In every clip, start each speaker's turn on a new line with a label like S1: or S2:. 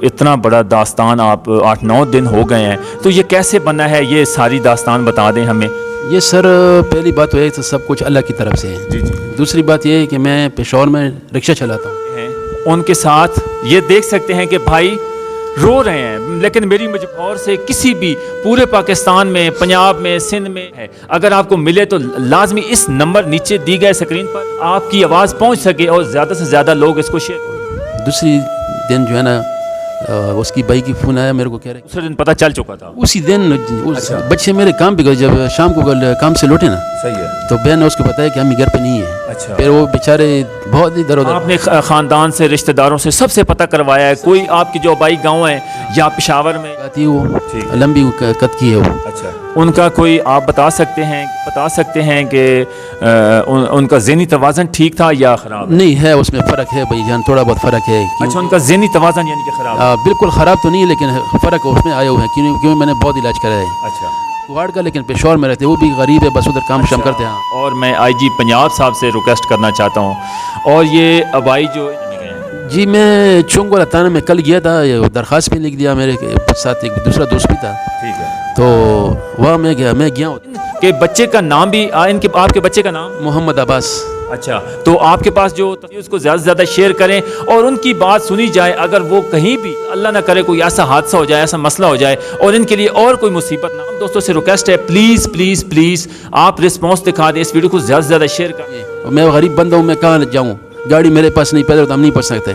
S1: इतना बड़ा दास्तान आप 8-9 दिन हो गए हैं, तो ये कैसे बना है, ये सारी दास्तान बता दें हमें।
S2: ये सर पहली बात तो है तो सब कुछ अल्लाह की तरफ से है।
S1: जी जी।
S2: दूसरी बात ये है कि मैं पेशावर में रिक्शा चलाता हूँ।
S1: उनके साथ ये देख सकते हैं कि भाई रो रहे हैं, लेकिन मेरी मजबूर से किसी भी पूरे पाकिस्तान में, पंजाब में, सिंध में है, अगर आपको मिले तो लाजमी इस नंबर नीचे दी गए स्क्रीन पर आपकी आवाज़ पहुंच सके और ज़्यादा से ज़्यादा लोग इसको शेयर।
S2: दूसरी दिन जो है ना उसकी भाई की फ़ोन आया मेरे को, कह रहे
S1: दूसरे दिन पता चल चुका था।
S2: उसी दिन बच्चे मेरे काम पे गए, जब शाम को काम से लौटे ना,
S1: सही है,
S2: तो बहन ने उसको बताया कि हम घर पे नहीं है।
S1: अच्छा।
S2: फिर वो बेचारे बहुत इधर उधर।
S1: आपने ख़ानदान से, रिश्तेदारों से सबसे पता करवाया है? कोई आपकी जो आबाई गाँव है या पेशावर में
S2: आती वो लंबी कद की है वो।
S1: अच्छा। उनका कोई आप बता सकते हैं कि उनका ज़हनी तवाज़न ठीक था या ख़राब?
S2: नहीं है, उसमें फ़र्क है भाई जान, थोड़ा बहुत फ़र्क है।
S1: अच्छा, उनका ज़हनी तवाज़न यानी कि ख़राब?
S2: बिल्कुल ख़राब तो नहीं है, लेकिन फ़र्क उसमें आया हुआ है, क्योंकि मैंने बहुत इलाज करा है।
S1: अच्छा।
S2: वार्ड का, लेकिन पेशौर में रहते, वो भी गरीब है, बस उधर काम शाम करते हैं।
S1: और मैं IG पंजाब साहब से रिक्वेस्ट करना चाहता हूँ, और ये अबाई जो
S2: जी, मैं चुंग वाला थाना में कल गया था, दरख्वास्त भी लिख दिया, मेरे साथ एक दूसरा दोस्त भी था।
S1: ठीक है।
S2: तो वहाँ मैं गया हूँ
S1: कि बच्चे का नाम भी आपके बच्चे का नाम
S2: मोहम्मद अब्बास।
S1: अच्छा, तो आपके पास जो उसको ज़्यादा से ज़्यादा शेयर करें और उनकी बात सुनी जाए। अगर वो कहीं भी अल्लाह ना करे कोई ऐसा हादसा हो जाए, ऐसा मसला हो जाए और इनके लिए और कोई मुसीबत ना, हम दोस्तों से रिक्वेस्ट है, प्लीज़ प्लीज़ प्लीज़ आप रिस्पॉन्स दिखा दें, इस वीडियो को ज़्यादा से ज़्यादा शेयर करें।
S2: मैं गरीब बंदा हूँ, मैं कहाँ जाऊँ, गाड़ी मेरे पास नहीं, पैदल तो हम नहीं पहुँच सकते।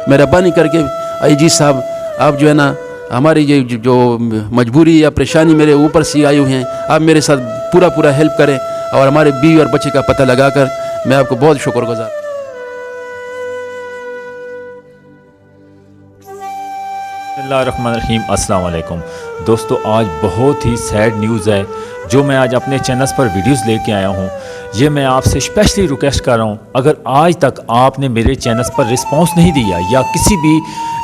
S2: मेहरबानी करके IG साहब, आप जो है ना हमारी ये जो मजबूरी या परेशानी मेरे ऊपर से आई हुई हैं, आप मेरे साथ पूरा हेल्प करें और हमारे बीवी और बच्चे का पता लगाकर मैं आपको बहुत शुक्रगुजार।
S1: बिस्मिल्लाहिर्रहमानिर्रहीम। अस्सलाम वालेकुम दोस्तों, आज बहुत ही सैड न्यूज़ है जो मैं आज अपने चैनल्स पर वीडियोस लेके आया हूँ। ये मैं आपसे स्पेशली रिक्वेस्ट कर रहा हूँ, अगर आज तक आपने मेरे चैनल्स पर रिस्पांस नहीं दिया या किसी भी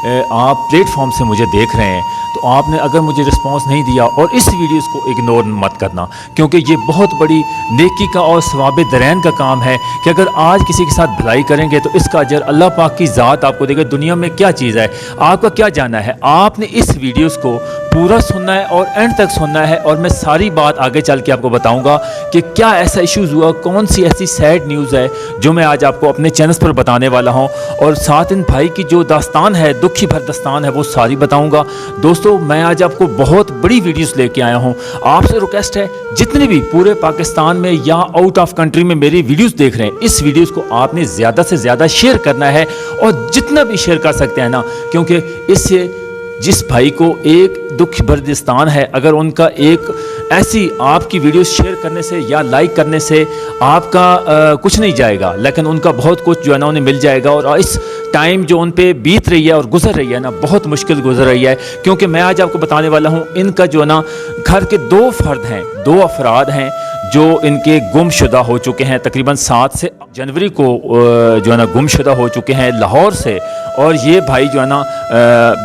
S1: आप प्लेटफॉर्म से मुझे देख रहे हैं, तो आपने अगर मुझे रिस्पांस नहीं दिया और इस वीडियोस को इग्नोर मत करना, क्योंकि ये बहुत बड़ी नेकी का और सवाब दरैन का काम है कि अगर आज किसी के साथ भलाई करेंगे तो इसका अजर अल्लाह पाक की ज़ात आपको देगा। दुनिया में क्या चीज़ है, आपका क्या जानना है, आपने इस वीडियोस को पूरा सुनना है और एंड तक सुनना है, और मैं सारी बात आगे चल के आपको बताऊंगा कि क्या ऐसा इश्यूज़ हुआ, कौन सी ऐसी सैड न्यूज़ है जो मैं आज आपको अपने चैनल पर बताने वाला हूं, और साथ इन भाई की जो दास्तान है, दुखी भर दास्तान है, वो सारी बताऊंगा। दोस्तों, मैं आज आपको बहुत बड़ी वीडियोस लेके आया हूं। आपसे रिक्वेस्ट है, जितने भी पूरे पाकिस्तान में या आउट ऑफ कंट्री में मेरी वीडियोस देख रहे हैं, इस वीडियोस को आपने ज़्यादा से ज़्यादा शेयर करना है, और जितना भी शेयर कर सकते हैं ना, क्योंकि इससे जिस भाई को एक दुख भरदिस्तान है, अगर उनका एक ऐसी आपकी वीडियो शेयर करने से या लाइक करने से आपका कुछ नहीं जाएगा, लेकिन उनका बहुत कुछ जो है ना उन्हें मिल जाएगा। और इस टाइम जो उन पे बीत रही है और गुजर रही है ना, बहुत मुश्किल गुजर रही है, क्योंकि मैं आज आपको बताने वाला हूँ, इनका जो है ना घर के 2 फर्द हैं, 2 अफराद हैं जो इनके गुमशुदा हो चुके हैं। तकरीबन 7 से जनवरी को जो है ना गुमशुदा हो चुके हैं लाहौर से, और ये भाई जो है ना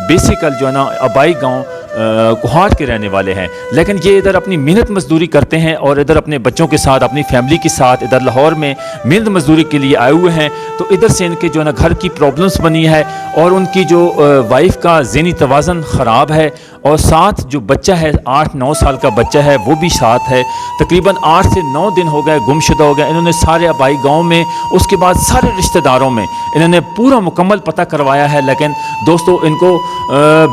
S1: बेसिकल जो है ना आबाई गांव कोहाट के रहने वाले हैं, लेकिन ये इधर अपनी मेहनत मजदूरी करते हैं और इधर अपने बच्चों के साथ, अपनी फैमिली के साथ इधर लाहौर में मेहनत मजदूरी के लिए आए हुए हैं। तो इधर से इनके जो है ना घर की प्रॉब्लम्स बनी है, और उनकी जो वाइफ का ज़हनी तवाज़न ख़राब है, और साथ जो बच्चा है 8-9 साल का बच्चा है वो भी साथ है। तकरीबन 8 से 9 दिन हो गए गुमशुदा हो गए। इन्होंने सारे आबाई गाँव में, उसके बाद सारे रिश्तेदारों में इन्होंने पूरा मुकम्मल पता करवाया है, लेकिन दोस्तों इनको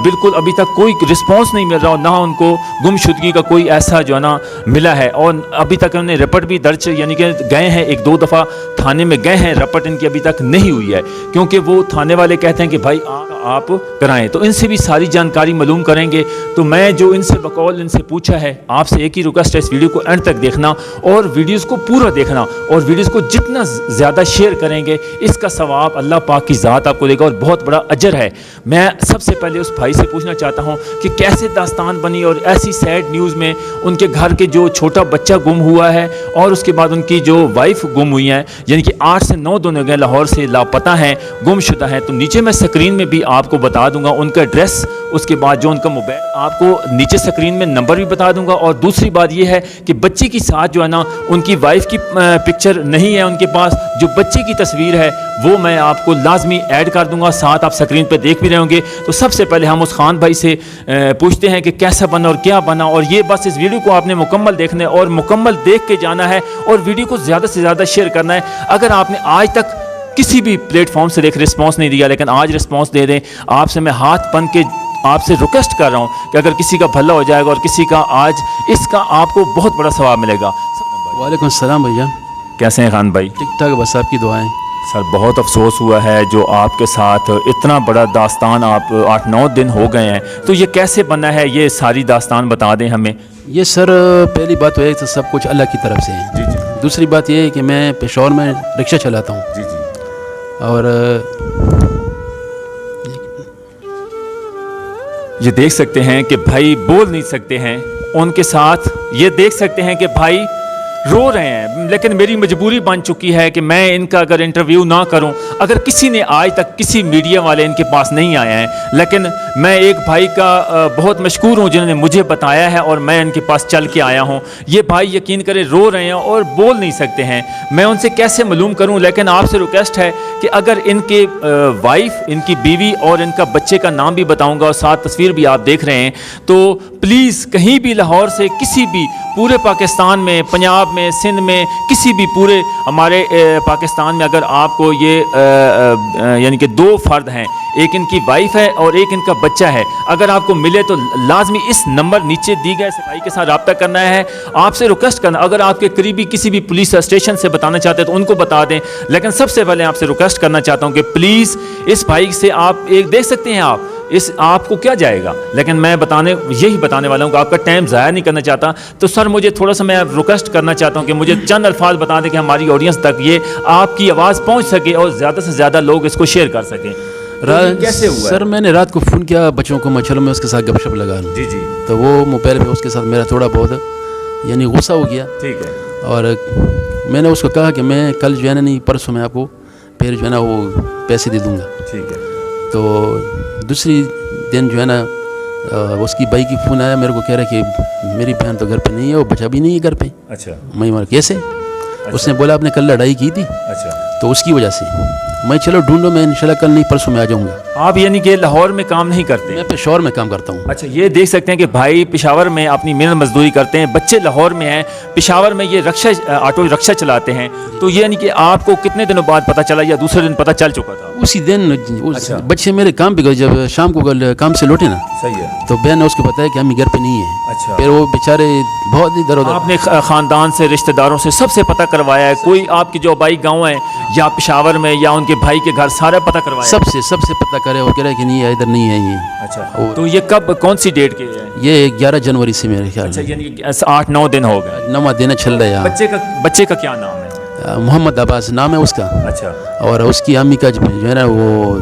S1: बिल्कुल अभी तक कोई रिस्पांस नहीं मिल रहा, ना उनको गुमशुदगी का कोई ऐसा जो है ना मिला है। और अभी तक उन्होंने रिपोर्ट भी दर्ज यानी कि गए हैं, 1-2 दफ़ा थाने में गए हैं, रिपोर्ट इनकी अभी तक नहीं हुई है, क्योंकि वो थाने वाले कहते हैं कि भाई आप कराएं। तो इनसे भी सारी जानकारी मालूम करेंगे। तो मैं जो इनसे बकौल इनसे पूछा है, आपसे एक ही रिक्वेस्ट है, इस वीडियो को एंड तक देखना और वीडियोस को पूरा देखना, और वीडियोस को जितना ज़्यादा शेयर करेंगे इसका सवाब अल्लाह पाक की ज़ात आपको देगा और बहुत बड़ा अजर है। मैं सबसे पहले उस भाई से पूछना चाहता हूँ कि कैसे दास्तान बनी, और ऐसी सैड न्यूज़ में उनके घर के जो छोटा बच्चा गुम हुआ है, और उसके बाद उनकी जो वाइफ गुम हुई है, यानी कि 8 से 9 दिन हो गए लाहौर से लापता हैं, गुमशुदा हैं। तो नीचे मैं स्क्रीन में भी آپ کو بتا دوں گا ان کا ایڈریس, اس کے بعد جو ان کا موبائل, آپ کو نیچے اسکرین میں نمبر بھی بتا دوں گا. اور دوسری بات یہ ہے کہ بچے کے ساتھ جو ہے نا ان کی وائف کی پکچر نہیں ہے ان کے پاس, جو بچے کی تصویر ہے وہ میں آپ کو لازمی ایڈ کر دوں گا, ساتھ آپ اسکرین پہ دیکھ بھی رہے ہوں گے. تو سب سے پہلے ہم اس خان بھائی سے پوچھتے ہیں کہ کیسا بنا اور کیا بنا, اور یہ بس اس ویڈیو کو آپ نے مکمل دیکھنا ہے اور مکمل دیکھ کے جانا ہے, اور ویڈیو کو زیادہ سے زیادہ شیئر کرنا ہے. اگر آپ نے آج تک کسی بھی پلیٹ فارم سے دیکھ رسپانس نہیں دیا, لیکن آج رسپانس دے دیں. آپ سے میں ہاتھ بن کے آپ سے ریکویسٹ کر رہا ہوں کہ اگر کسی کا بھلا ہو جائے گا اور کسی کا آج اس کا آپ کو بہت بڑا ثواب ملے گا.
S2: وعلیکم السلام بھیا,
S1: کیسے ہیں خان بھائی؟
S2: ٹھیک ٹھاک, بس آپ کی دعائیں.
S1: سر بہت افسوس ہوا ہے جو آپ کے ساتھ اتنا بڑا داستان, آپ 8-9 دن ہو گئے ہیں, تو یہ کیسے بنا ہے, یہ ساری داستان بتا دیں ہمیں.
S2: یہ سر پہلی بات تو ہے کہ سب کچھ اللہ کی طرف سے ہے.
S1: جی جی.
S2: دوسری بات یہ ہے کہ میں پشاور میں رکشہ چلاتا ہوں.
S1: جی جی.
S2: اور
S1: یہ دیکھ سکتے ہیں کہ بھائی بول نہیں سکتے ہیں, ان کے ساتھ یہ دیکھ سکتے ہیں کہ بھائی رو رہے ہیں, لیکن میری مجبوری بن چکی ہے کہ میں ان کا اگر انٹرویو نہ کروں. اگر کسی نے آج تک کسی میڈیا والے ان کے پاس نہیں آئے ہیں, لیکن میں ایک بھائی کا بہت مشکور ہوں جنہوں نے مجھے بتایا ہے اور میں ان کے پاس چل کے آیا ہوں. یہ بھائی یقین کریں رو رہے ہیں اور بول نہیں سکتے ہیں, میں ان سے کیسے معلوم کروں. لیکن آپ سے ریکویسٹ ہے کہ اگر ان کے وائف, ان کی بیوی اور ان کا بچے کا نام بھی بتاؤں گا اور ساتھ تصویر بھی آپ دیکھ رہے ہیں, تو پلیز کہیں بھی لاہور سے کسی بھی پورے پاکستان میں, پنجاب میں, سندھ میں, کسی بھی پورے ہمارے پاکستان میں اگر آپ کو یہ یعنی کہ 2 فرد ہیں, ایک ان کی وائف ہے اور ایک ان کا بچہ ہے, اگر آپ کو ملے تو لازمی اس نمبر نیچے دی گئے صفائی کے ساتھ رابطہ کرنا ہے. آپ سے ریکویسٹ کرنا, اگر آپ کے قریبی کسی بھی پولیس اسٹیشن سے بتانا چاہتے ہیں تو ان کو بتا دیں. لیکن سب سے پہلے آپ سے ریکویسٹ کرنا چاہتا ہوں کہ پلیز اس بھائی سے آپ ایک دیکھ سکتے ہیں, آپ کو کیا جائے گا, لیکن میں یہی بتانے والا ہوں کہ آپ کا ٹائم ضائع نہیں کرنا چاہتا. تو سر مجھے تھوڑا سا میں ریکویسٹ کرنا چاہتا ہوں کہ مجھے چند الفاظ بتا دیں کہ ہماری آڈینس تک یہ آپ کی آواز پہنچ سکے اور زیادہ سے زیادہ لوگ اس کو شیئر کر سکیں. کیسے ہوا
S2: سر؟ میں نے رات کو فون کیا بچوں کو, میں چلو میں اس کے ساتھ گپ شپ لگا لوں.
S1: جی جی.
S2: تو وہ موبائل پہ اس کے ساتھ میرا تھوڑا بہت یعنی غصہ ہو گیا.
S1: ٹھیک ہے.
S2: اور میں نے اس کو کہا کہ میں کل جو ہے نا, نہیں پرسوں میں آپ کو پھر جو ہے نا وہ پیسے دے دوں گا.
S1: ٹھیک ہے.
S2: تو دوسری دن جو ہے نا اس کی بھائی کی فون آیا, میرے کو کہہ رہا کہ میری بہن تو گھر پہ نہیں ہے, وہ بچہ بھی نہیں ہے گھر پہ.
S1: اچھا.
S2: میں کیسے؟ اس نے بولا آپ نے کل لڑائی کی تھی.
S1: اچھا.
S2: تو اس کی وجہ سے میں چلو ڈھونڈو, میں انشاءاللہ کل نہیں پرسوں میں آ جاؤں گا.
S1: آپ یعنی کہ لاہور میں کام نہیں کرتے؟
S2: میں پشاور میں کام کرتا ہوں.
S1: اچھا. یہ دیکھ سکتے ہیں کہ بھائی پشاور میں اپنی محنت مزدوری کرتے ہیں, بچے لاہور میں ہیں, پشاور میں یہ آٹو رکشہ چلاتے ہیں. تو یہ یعنی کہ آپ کو کتنے دنوں بعد پتہ چلا یا دوسرے دن پتہ چل چکا تھا؟
S2: اسی دن بچے میرے کام پہ گئے, جب شام کو کام سے لوٹے نا.
S1: صحیح ہے.
S2: تو بہن نے اس کو بتایا کہ امی گھر پہ نہیں ہے.
S1: اچھا.
S2: پھر وہ بیچارے بہت ہی ادھر ادھر.
S1: آپ نے خاندان سے, رشتہ داروں سے سب سے پتہ کروایا ہے؟ کوئی آپ کے جو بھائی گاؤں ہیں یا پشاور میں یا ان کے بھائی کے گھر سارا پتہ کروایا؟
S2: سب سے پتہ کرے. وہ کہہ رہا ہے کہ نہیں ادھر نہیں ہے یہ.
S1: اچھا. تو یہ کب, کون سی ڈیٹ کے ہے
S2: یہ؟ 11 جنوری سے میرے خیال
S1: اچھا.
S2: میں.
S1: یعنی 8-9 دن ہو گئے.
S2: 9واں دن چل رہا ہے.
S1: بچے کا کیا نام ہے؟
S2: محمد عباس نام ہے اس کا.
S1: اچھا.
S2: اور اس کی امی کا جو ہے نا وہ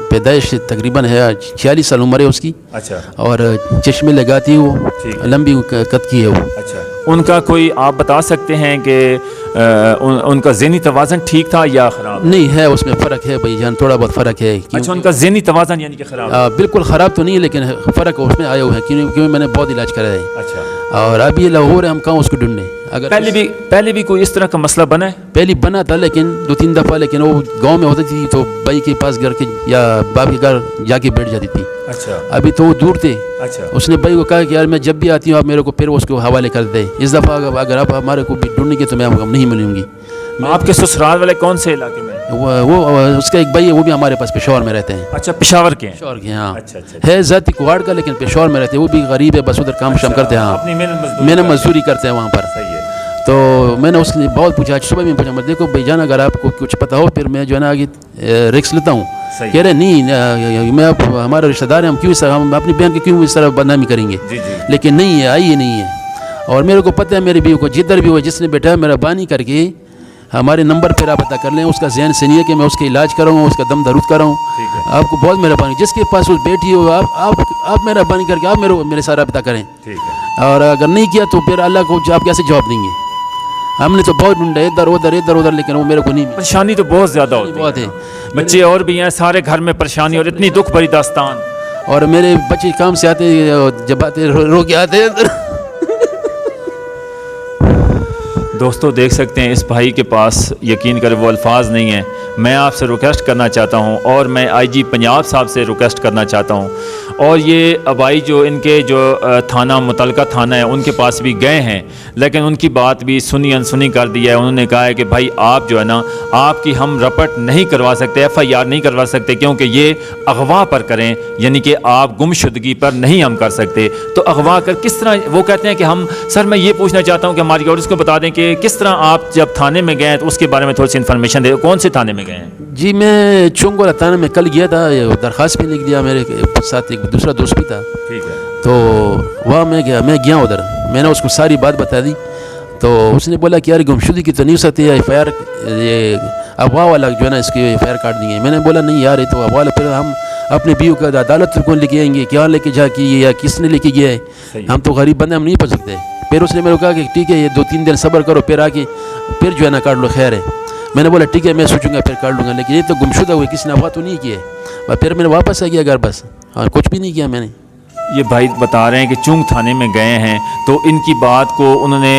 S2: پیدائش تقریباً ہے 46 سال عمر ہے اس کی.
S1: اچھا.
S2: اور چشمے لگاتی وہ, لمبی قد کی ہے وہ.
S1: اچھا. ان کا کوئی آپ بتا سکتے ہیں کہ ان کا ذہنی توازن ٹھیک تھا یا خراب؟
S2: نہیں ہے, اس میں فرق ہے بھائی جان, تھوڑا بہت فرق ہے.
S1: اچھا. ان کا ذہنی توازن یعنی کہ خراب؟
S2: بالکل خراب تو نہیں ہے, لیکن فرق اس میں آیا ہوا ہے کیونکہ میں نے بہت علاج کرا ہے.
S1: اچھا.
S2: اور ابھی یہ لاہور ہے, ہم کہاں اس کو ڈھونڈنے. اگر
S1: پہلے بھی کوئی اس طرح کا مسئلہ بنا ہے؟
S2: پہلی بنا تھا لیکن 2-3 دفعہ, لیکن وہ گاؤں میں ہوتی تھی تو بھائی کے پاس گھر کے یا باپ کے گھر جا کے بیٹھ جاتی تھی.
S1: اچھا.
S2: ابھی تو وہ دور تھے.
S1: اچھا.
S2: اس نے بھائی کو کہا کہ یار میں جب بھی آتی ہوں آپ میرے کو پھر اس کو حوالے کر دیں. اس دفعہ اگر آپ ہمارے کو بھی ڈھونڈیں گے تو میں نہیں ملوں گی.
S1: آپ کے سسرال والے کون سے علاقے میں؟
S2: وہ اس کا ایک بھائی ہے, وہ بھی ہمارے پاس پشاور میں رہتے ہیں.
S1: اچھا. پشاور کے ہیں؟
S2: پشاور کے, ہاں.
S1: اچھا.
S2: ہے ذاتی کوہاڑ کا, لیکن پشاور میں رہتے ہیں. وہ بھی غریب ہے, بس ادھر کام شام کرتے ہیں. ہاں,
S1: اپنی
S2: محنت مزدوری کرتے ہیں وہاں پر.
S1: صحیح ہے.
S2: تو میں نے اس کے لیے بہت پوچھا, صبح میں پوچھا, میں دیکھو بھائی جان اگر آپ کو کچھ پتہ ہو پھر میں جو ہے نا آگے رکس لیتا ہوں. کہہ رہے نہیں, میں ہمارے رشتہ دار ہیں, ہم اپنی بہن کی کیوں اس طرح بدنامی کریں گے. لیکن نہیں ہے, آئی نہیں ہے. اور میرے کو پتہ ہے میری بیوی کو جدھر بھی ہو, جس نے بیٹھا ہے میرا بانی کر کے ہمارے نمبر پہ رابطہ کر لیں. اس کا ذہن سے نہیں ہے کہ میں اس کا علاج کراؤں, اس کا دم درود کراؤں. آپ کو بہت مہربانی, جس کے پاس اس بیٹی ہو آپ مہربانی کر کے آپ میرے ساتھ رابطہ کریں. اور اگر نہیں کیا تو پھر اللہ کو آپ کیسے جواب دیں گے. हमने तो बहुत ढूंढा इधर उधर लेकिन वो मेरे को नहीं मिला।
S1: परेशानी तो बहुत ज़्यादा होती
S2: बहुत है।
S1: बच्चे और भी हैं, सारे घर में परेशानी और इतनी दुख भरी दास्तान।
S2: और मेरे बच्चे काम से आते जब आते रो के आते हैं।
S1: दोस्तों देख सकते हैं इस भाई के पास यकीन करें वो अल्फाज नहीं है। मैं आपसे रिक्वेस्ट करना चाहता हूं और मैं आईजी पंजाब साहब से रिक्वेस्ट करना चाहता हूं। और ये अबाई जो इनके जो थाना मुतलका थाना है उनके पास भी गए हैं, लेकिन उनकी बात भी सुनी अनसुनी कर दी है। उन्होंने कहा है कि भाई आप जो है ना, आपकी हम रपट नहीं करवा सकते, FIR नहीं करवा सकते, क्योंकि ये अगवा पर करें, यानी कि आप गुमशुदगी पर नहीं हम कर सकते। तो अगवा कर किस तरह, वो कहते हैं कि हम, सर मैं ये पूछना चाहता हूँ कि हमारी ऑडियंस को बता दें कि किस तरह आप जब थाने में गए तो उसके बारे में थोड़ी सी इन्फॉर्मेशन दे। कौन से थाने में गए हैं?
S2: जी मैं चुंगोला थाने में कल गया था, दरख्वास्त भी लिख दिया, मेरे साथ एक दूसरा दोस्त भी था।
S1: ठीक है।
S2: तो वहाँ मैं गया उधर, मैंने उसको सारी बात बता दी। तो उसने बोला कि यार गुमशुदगी की तो नहीं हो सकती है, FIR ये अगवा वाला जो है ना इसकी FIR काट देंगे। मैंने बोला नहीं यार ये तो अगवा, फिर हम अपने बीवी का अदालत को लेके आएंगे, क्या लेके जा की या किसने लेके गया है, हम तो गरीब बंदे, हम नहीं पढ़ सकते। फिर उसने मेरे को कहा कि ठीक है ये 2-3 दिन सब्र करो, फिर आके फिर जो है ना काट लो, खैर है। मैंने बोला ठीक है मैं सोचूंगा फिर काट लूँगा, लेकिन ये तो गुमशुदा हुए, किसी ने अगवा तो नहीं किया है। फिर मैंने वापस आ गया घर बस, और कुछ भी नहीं किया मैंने।
S1: ये भाई बता रहे हैं कि चुंग थाने में गए हैं तो इनकी बात को उन्होंने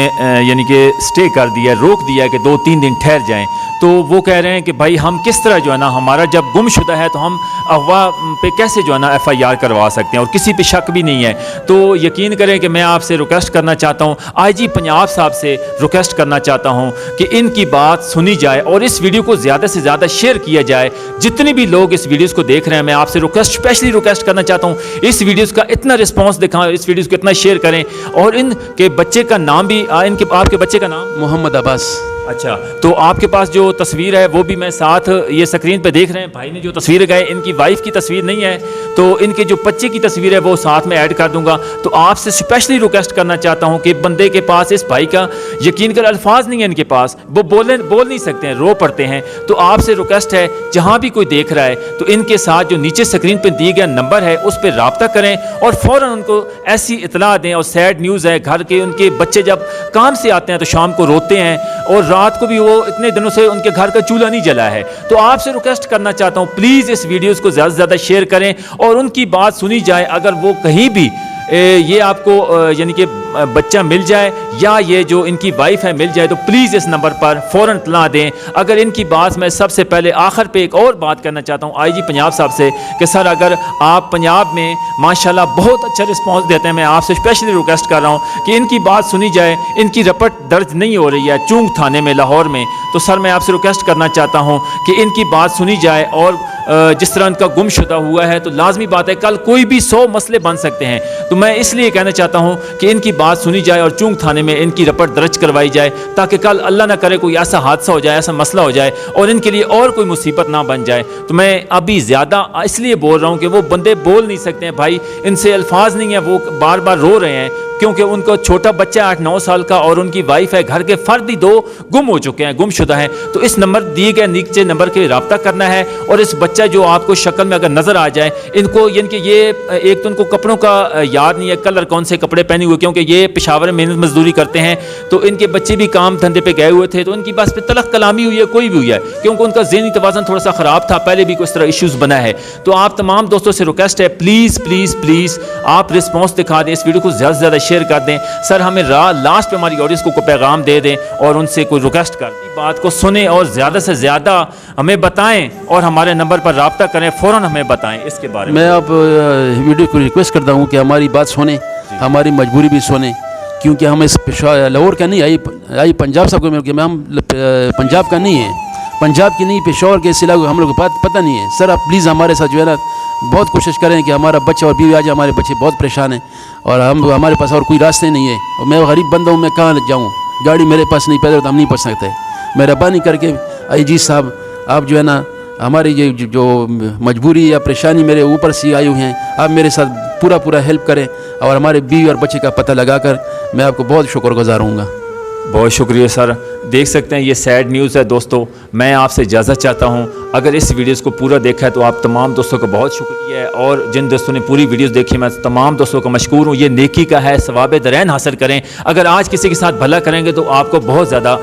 S1: यानी कि स्टे कर दिया, रोक दिया कि 2-3 दिन ठहर जाएं। तो वो कह रहे हैं कि भाई हम किस तरह जो है ना, हमारा जब गुमशुदा है तो हम अगवा पे कैसे जो है ना FIR करवा सकते हैं, और किसी पे शक भी नहीं है। तो यकीन करें कि मैं आपसे रिक्वेस्ट करना चाहता हूँ, IG पंजाब साहब से रिक्वेस्ट करना चाहता हूँ कि इनकी बात सुनी जाए और इस वीडियो को ज़्यादा से ज़्यादा शेयर किया जाए। जितने भी लोग इस वीडियोज़ को देख रहे हैं, मैं आपसे स्पेशली रिक्वेस्ट करना चाहता हूँ, इस वीडियोज़ का इतना रिस्पॉन्स दिखाएं, इस वीडियोज़ को इतना शेयर करें। और इनके बच्चे का नाम भी, आपके बच्चे का नाम
S2: मोहम्मद अब्बास।
S1: अच्छा, तो आपके पास जो तस्वीर है वो भी मैं साथ ये स्क्रीन पे देख रहे हैं, भाई ने जो तस्वीर लगाई, इनकी वाइफ की तस्वीर नहीं है, तो इनके जो बच्चे की तस्वीर है वो साथ में ऐड कर दूंगा। तो आपसे स्पेशली रिक्वेस्ट करना चाहता हूं कि बंदे के पास, इस भाई का यकीन कर अल्फाज नहीं है इनके पास, वो बोल नहीं सकते हैं, रो पड़ते हैं। तो आपसे रिक्वेस्ट है, जहां भी कोई देख रहा है तो इनके साथ जो नीचे स्क्रीन पर दिए गया नंबर है उस पर रब्ता करें और फ़ौरन उनको ऐसी इतला दें। और सैड न्यूज़ है, घर के उनके बच्चे जब काम से आते हैं तो शाम को रोते हैं, और रात को भी वो इतने दिनों से उनके घर का चूल्हा नहीं जला है। तो आपसे रिक्वेस्ट करना चाहता हूँ, प्लीज़ इस वीडियोज़ को ज़्यादा से ज़्यादा शेयर करें और उनकी बात सुनी जाए। अगर वो कहीं भी ये आपको यानी कि बच्चा मिल जाए या ये जो इनकी वाइफ है मिल जाए, तो प्लीज़ इस नंबर पर फ़ौरन इत्तला दें। अगर इनकी बात, मैं सबसे पहले आखिर पे एक और बात करना चाहता हूँ IG पंजाब साहब से कि सर अगर आप पंजाब में माशाल्लाह बहुत अच्छा रिस्पांस देते हैं, मैं आपसे स्पेशली रिक्वेस्ट कर रहा हूँ कि इनकी बात सुनी जाए। इनकी रपट दर्ज नहीं हो रही है चुंग थाने में लाहौर में, तो सर मैं आपसे रिक्वेस्ट करना चाहता हूँ कि इनकी बात सुनी जाए। और जिस तरह इनका गुमशुदा हुआ है तो लाजमी बात है कल कोई भी 100 मसले बन सकते हैं। तो मैं इसलिए कहना चाहता हूँ कि इनकी बात सुनी जाए और चुंग थाने में इनकी रपट दर्ज करवाई जाए, ताकि कल अल्लाह ना करे कोई ऐसा हादसा हो जाए, ऐसा मसला हो जाए और इनके लिए और कोई मुसीबत ना बन जाए। तो मैं अभी ज़्यादा इसलिए बोल रहा हूँ कि वो बंदे बोल नहीं सकते हैं भाई, इनसे अल्फाज नहीं है, वो बार बार रो रहे हैं क्योंकि उनको छोटा बच्चा 8-9 साल का और उनकी वाइफ है, घर के फर्द ही 2 गुम हो चुके हैं, गुमशुदा हैं। तो इस नंबर दिए गए नीचे नंबर के रब्ता करना है। और इस बच्चा जो आपको शक्ल में अगर नज़र आ जाए, इनको यानी कि ये एक तो उनको कपड़ों का याद नहीं है, कलर कौन से कपड़े पहने हुए, क्योंकि ये पेशावर में मेहनत मजदूरी करते हैं, तो इनके बच्चे भी काम धंधे पे गए हुए थे, तो इनकी बस पे तलख कलामी हुई है, कोई भी हुई है, क्योंकि उनका ज़हनी तवाज़ुन थोड़ा सा ख़राब था, पहले भी कोई इस तरह इश्यूज़ बना है। तो आप तमाम दोस्तों से रिक्वेस्ट है, प्लीज़ प्लीज़ प्लीज़ आप रिस्पॉन्स दिखा दें, इस वीडियो को ज़्यादा से ज़्यादा शेयर कर दें। सर हमें लास्ट पे हमारी ऑडियंस को पैगाम दे दें और उनसे कोई रिक्वेस्ट कर दें, बात को सुने और ज़्यादा से ज़्यादा हमें बताएं और हमारे नंबर पर रब्ता करें, फ़ौरन हमें बताएं इसके बारे में।
S2: मैं अब वीडियो को रिक्वेस्ट करता हूँ कि हमारी बात सुने, हमारी मजबूरी भी सुने, क्योंकि हम इस लाहौर का नहीं, आई पंजाब साहब को मिल के, हम पंजाब का नहीं है, पंजाब की नहीं, पेशावर के इस इलाके को हम लोग को बात पता नहीं है। सर आप प्लीज़ हमारे साथ जो है ना बहुत कोशिश करें कि हमारा बच्चा और बीवी आ जाए, हमारे बच्चे बहुत परेशान हैं और हमारे पास और कोई रास्ते नहीं है, और मैं गरीब बंदा हूँ, मैं कहाँ जाऊँ, गाड़ी मेरे पास नहीं, पैदल तो हम नहीं पहुँच सकते। मेहरबानी करके IG साहब आप जो है ना हमारी ये जो मजबूरी या परेशानी मेरे ऊपर से आई हुई हैं, आप मेरे साथ पूरा हेल्प करें और हमारे बीवी और बच्चे का पता लगाकर मैं आपको बहुत शुक्रगुजार हूँगा।
S1: बहुत शुक्रिया सर। देख सकते हैं ये सैड न्यूज़ है दोस्तों। मैं आपसे इजाज़त चाहता हूँ। اگر اس ویڈیوز کو پورا دیکھا ہے تو آپ تمام دوستوں کا بہت شکریہ ہے، اور جن دوستوں نے پوری ویڈیوز دیکھی میں تمام دوستوں کا مشکور ہوں۔ یہ نیکی کا ہے، ثواب درین حاصل کریں۔ اگر آج کسی کے ساتھ بھلا کریں گے تو آپ کو بہت زیادہ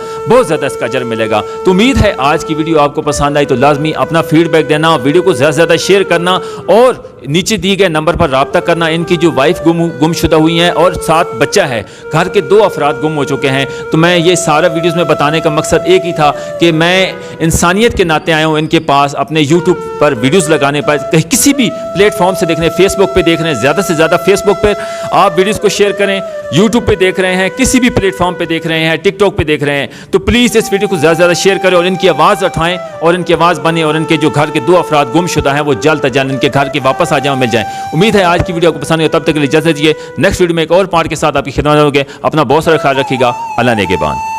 S1: اس کا اجر ملے گا۔ تو امید ہے آج کی ویڈیو آپ کو پسند آئی، تو لازمی اپنا فیڈ بیک دینا، ویڈیو کو زیادہ سے زیادہ شیئر کرنا، اور نیچے دی گئے نمبر پر رابطہ کرنا۔ ان کی جو وائف گم شدہ ہوئی ہیں اور 7 بچہ ہے، گھر کے 2 افراد گم ہو چکے ہیں۔ تو میں یہ سارا ویڈیوز میں بتانے کا مقصد ایک ہی تھا کہ میں انسانیت کے ناطے آیا ہوں ان کے پاس اپنے یوٹیوب پر ویڈیوز لگانے پر، کہیں کسی بھی پلیٹ فارم سے دیکھ رہے ہیں، فیس بک پہ دیکھ رہے ہیں، زیادہ سے زیادہ فیس بک پہ آپ ویڈیوز کو شیئر کریں، یوٹیوب پہ دیکھ رہے ہیں، کسی بھی پلیٹ فارم پہ دیکھ رہے ہیں، ٹک ٹاک پہ دیکھ رہے ہیں، تو پلیز اس ویڈیو کو زیادہ سے زیادہ شیئر کریں اور ان کی آواز اٹھائیں اور ان کی آواز بنیں، اور ان کے جو گھر کے 2 افراد گم شدہ ہیں وہ جلد از جلد ان کے گھر کے واپس آ جائیں، مل جائیں۔ امید ہے آج کی ویڈیو کو پسند آئی، تب تک کے لیے اجازت دیجیے۔ نیکسٹ ویڈیو میں ایک اور پارٹ کے ساتھ آپ کی خدمت میں ہوں گے۔ اپنا بہت سارا خیال رکھیے گا۔ اللہ نگہبان۔